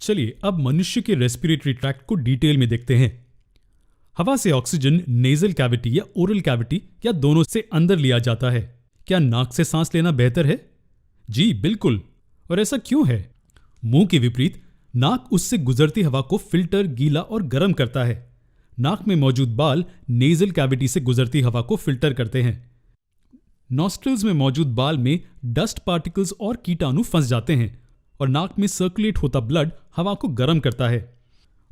चलिए अब मनुष्य के रेस्पिरेटरी ट्रैक्ट को डिटेल में देखते हैं। हवा से ऑक्सीजन नेजल कैविटी या ओरल कैविटी या दोनों से अंदर लिया जाता है। क्या नाक से सांस लेना बेहतर है? जी बिल्कुल। और ऐसा क्यों है? मुंह के विपरीत नाक उससे गुजरती हवा को फिल्टर, गीला और गर्म करता है। नाक में मौजूद बाल नेजल कैविटी से गुजरती हवा को फिल्टर करते हैं। नॉस्ट्रिल्स में मौजूद बाल में डस्ट पार्टिकल्स और कीटाणु फंस जाते हैं और नाक में सर्कुलेट होता ब्लड हवा को गर्म करता है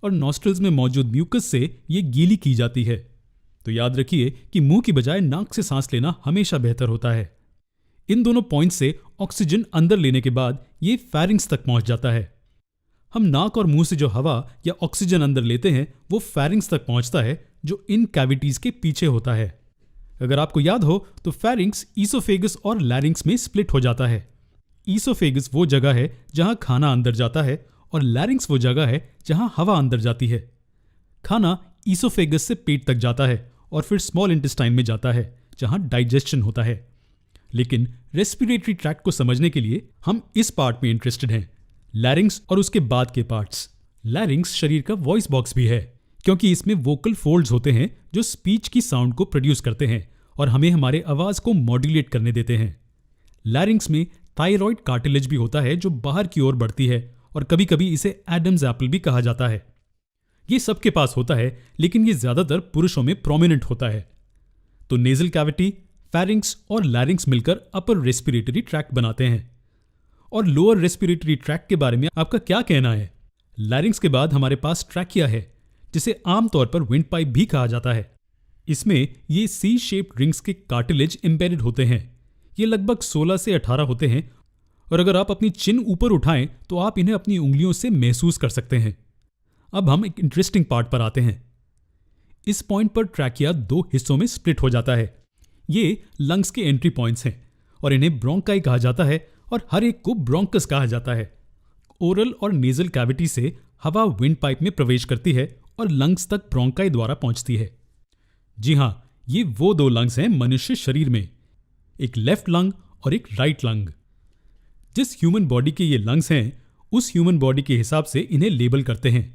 और नॉस्ट्रिल्स में मौजूद म्यूकस से ये गीली की जाती है। तो याद रखिए कि मुंह की बजाय नाक से सांस लेना हमेशा बेहतर होता है। इन दोनों पॉइंट से ऑक्सीजन अंदर लेने के बाद ये फेरिंग्स तक पहुंच जाता है। हम नाक और मुंह से जो हवा या ऑक्सीजन अंदर लेते हैं वो फेरिंग्स तक पहुंचता है, जो इन कैविटीज के पीछे होता है। अगर आपको याद हो तो फेरिंग्स ईसोफेगस और लैरिंग्स में स्प्लिट हो जाता है। ईसोफेगस वो जगह है जहां खाना अंदर जाता है और लैरिंग्स वो जगह है जहां हवा अंदर जाती है। खाना ईसोफेगस से पेट तक जाता है और फिर स्मॉल इंटेस्टाइन में जाता है जहां डाइजेशन होता है। लेकिन रेस्पिरेटरी ट्रैक्ट को समझने के लिए हम इस पार्ट में इंटरेस्टेड हैं, लैरिंग्स और उसके बाद के पार्ट्स। लैरिंग्स शरीर का वॉइस बॉक्स भी है क्योंकि इसमें वोकल फोल्ड्स होते हैं जो स्पीच की साउंड को प्रोड्यूस करते हैं और हमें हमारे आवाज को मॉड्यूलेट करने देते हैं। लैरिंग्स में थायराइड कार्टिलेज भी होता है जो बाहर की ओर बढ़ती है और कभी कभी इसे एडम्स एप्पल भी कहा जाता है। ये सबके पास होता है लेकिन ये ज्यादातर पुरुषों में प्रोमिनेंट होता है। तो नेजल कैविटी, फेरिंग्स और लैरिंग्स मिलकर अपर रेस्पिरेटरी ट्रैक्ट बनाते हैं। और लोअर रेस्पिरेटरी ट्रैक्ट के बारे में आपका क्या कहना है? लैरिंग्स के बाद हमारे पास ट्रैकिया है जिसे आमतौर पर विंड पाइप भी कहा जाता है। इसमें ये सी शेप्ड रिंग्स के कार्टिलेज एम्बेडेड होते हैं। ये लगभग 16 से 18 होते हैं और अगर आप अपनी चिन ऊपर उठाएं तो आप इन्हें अपनी उंगलियों से महसूस कर सकते हैं। अब हम एक इंटरेस्टिंग पार्ट पर आते हैं। इस पॉइंट पर ट्रैकिया दो हिस्सों में स्प्लिट हो जाता है। ये लंग्स के एंट्री पॉइंट्स हैं और इन्हें ब्रोंकाई कहा जाता है और हर एक को ब्रोंकस कहा जाता है। ओरल और नेजल कैविटी से हवा विंड पाइप में प्रवेश करती है और लंग्स तक ब्रोंकाई द्वारा पहुंचती है। जी हां, ये वो दो लंग्स हैं मनुष्य शरीर में, एक लेफ्ट लंग और एक राइट लंग। जिस ह्यूमन बॉडी के ये लंग्स हैं उस ह्यूमन बॉडी के हिसाब से इन्हें लेबल करते हैं।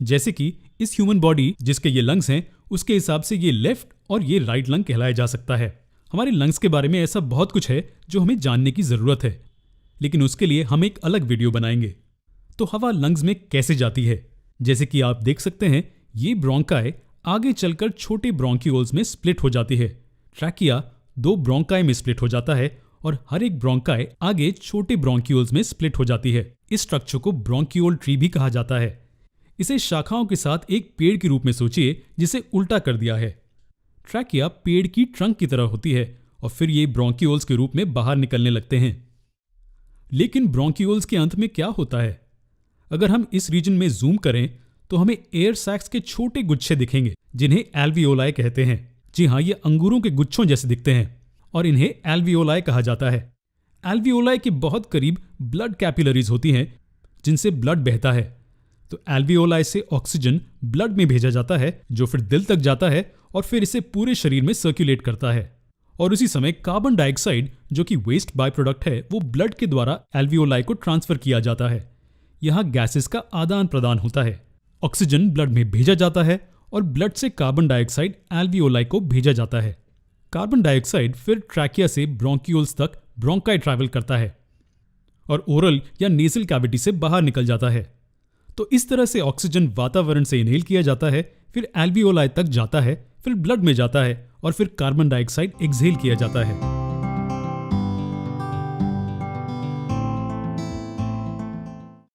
जैसे कि इस ह्यूमन बॉडी जिसके ये लंग्स हैं उसके हिसाब से ये लेफ्ट और ये राइट लंग कहलाया जा सकता है। हमारे लंग्स के बारे में ऐसा बहुत कुछ है जो हमें जानने की जरूरत है, लेकिन उसके लिए हम एक अलग वीडियो बनाएंगे। तो हवा लंग्स में कैसे जाती है? जैसे कि आप देख सकते हैं ये ब्रोंकाई आगे चलकर छोटे ब्रोंक्यूल्स में स्प्लिट हो जाती है। ट्रैकिया दो ब्रोंकाई में स्प्लिट हो जाता है और हर एक ब्रोंकाई आगे छोटे ब्रोंक्यूल्स में स्प्लिट हो जाती है। इस स्ट्रक्चर को ब्रोंक्यूल ट्री भी कहा जाता है। इसे शाखाओं के साथ एक पेड़ के रूप में सोचिए जिसे उल्टा कर दिया है। ट्रैकिया पेड़ की ट्रंक की तरह होती है और फिर ये ब्रोंक्यूल्स के रूप में बाहर निकलने लगते हैं। लेकिन ब्रोंक्यूल्स के अंत में क्या होता है? अगर हम इस रीजन में जूम करें तो हमें एयर सैक्स के छोटे गुच्छे दिखेंगे जिन्हें एल्वियोलाई कहते हैं। जी हाँ, ये अंगूरों के गुच्छों जैसे दिखते हैं और इन्हें एल्वियोलाई कहा जाता है। एल्वियोलाई के बहुत करीब ब्लड कैपिलरीज होती हैं जिनसे ब्लड बहता है। तो एल्वियोलाई से ऑक्सीजन ब्लड में भेजा जाता है जो फिर दिल तक जाता है और फिर इसे पूरे शरीर में सर्कुलेट करता है। और उसी समय कार्बन डाइऑक्साइड जो कि वेस्ट बाय प्रोडक्ट है वो ब्लड के द्वारा एल्वियोलाई को ट्रांसफर किया जाता है। यहाँ गैसेस का आदान प्रदान होता है। ऑक्सीजन ब्लड में भेजा जाता है और ब्लड से कार्बन डाइऑक्साइड एल्वियोलाई को भेजा जाता है। कार्बन डाइऑक्साइड फिर ट्रैकिया से ब्रोंक्यूल्स तक ब्रोंकाई ट्रैवल करता है और ओरल या नेजल कैविटी से बाहर निकल जाता है। तो इस तरह से ऑक्सीजन वातावरण से इनहेल किया जाता है, फिर एल्वियोलाई तक जाता है, फिर ब्लड में जाता है और फिर कार्बन डाइऑक्साइड एक्सहेल किया जाता है।